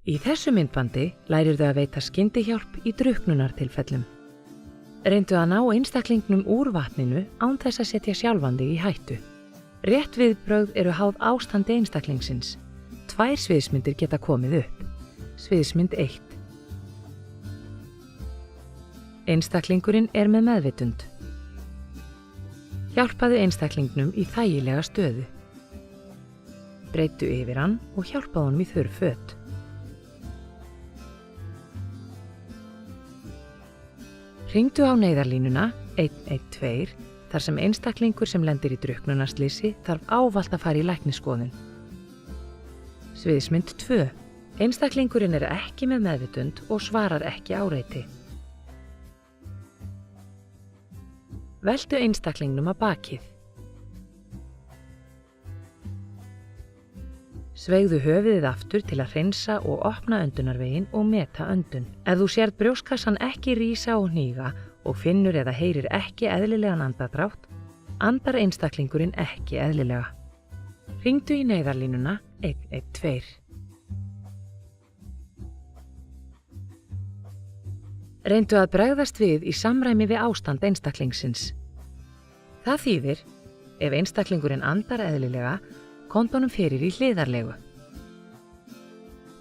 Í þessu myndbandi lærirðu að veita skyndihjálp í drukknunartilfellum. Reyndu að ná einstaklingnum úr vatninu án þess að setja sjálfan þig í hættu. Rétt viðbrögð eru háð ástandi einstaklingsins. 2 sviðsmyndir geta komið upp. Sviðsmynd 1. Einstaklingurinn er með meðvitund. Hjálpaðu einstaklingnum í þægilega stöðu. Breiddu yfir hann og hjálpaðu honum í þurr föt. Hringdu á neyðarlínuna 112 þar sem einstaklingur sem lendir í drukknunarslysi þarf ávallt að fara í læknisskoðun. Sviðsmynd 2. Einstaklingurinn er ekki með meðvitund og svarar ekki áreiti. Veltu einstaklingnum að bakið. Sveigðu höfuðið aftur til að hreinsa og opna öndunarveginn og meta öndun. Ef þú sérð brjóstkassan ekki rísa og hníga og finnur eða heyrir ekki eðlilegan andardrátt, andar einstaklingurinn ekki eðlilega. Hringdu í neyðarlínuna 112. Reyndu að bregðast við í samræmi við ástand einstaklingsins. Það þýðir, ef einstaklingurinn andar eðlilega, komdu honum fyrir í hliðarlegu.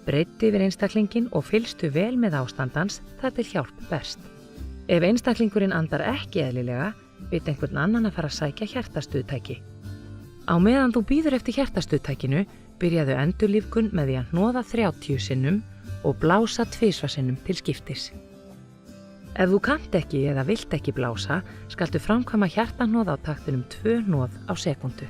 Breiddu yfir einstaklinginn og fylgstu vel með ástandans þar til hjálp berst. Ef einstaklingurinn andar ekki eðlilega, vill einhvern annan að fara að sækja hjartastuðtæki. Á meðan þú bíður eftir hjartastuðtækinu, byrjaðu endurlífgun með því að hnoða 30 sinnum og blása 2 sinnum til skiptis. Ef þú kannt ekki eða vilt ekki blása, skaltu framkvæma hjartahnoð á taktinum 2 hnoð á sekúndu.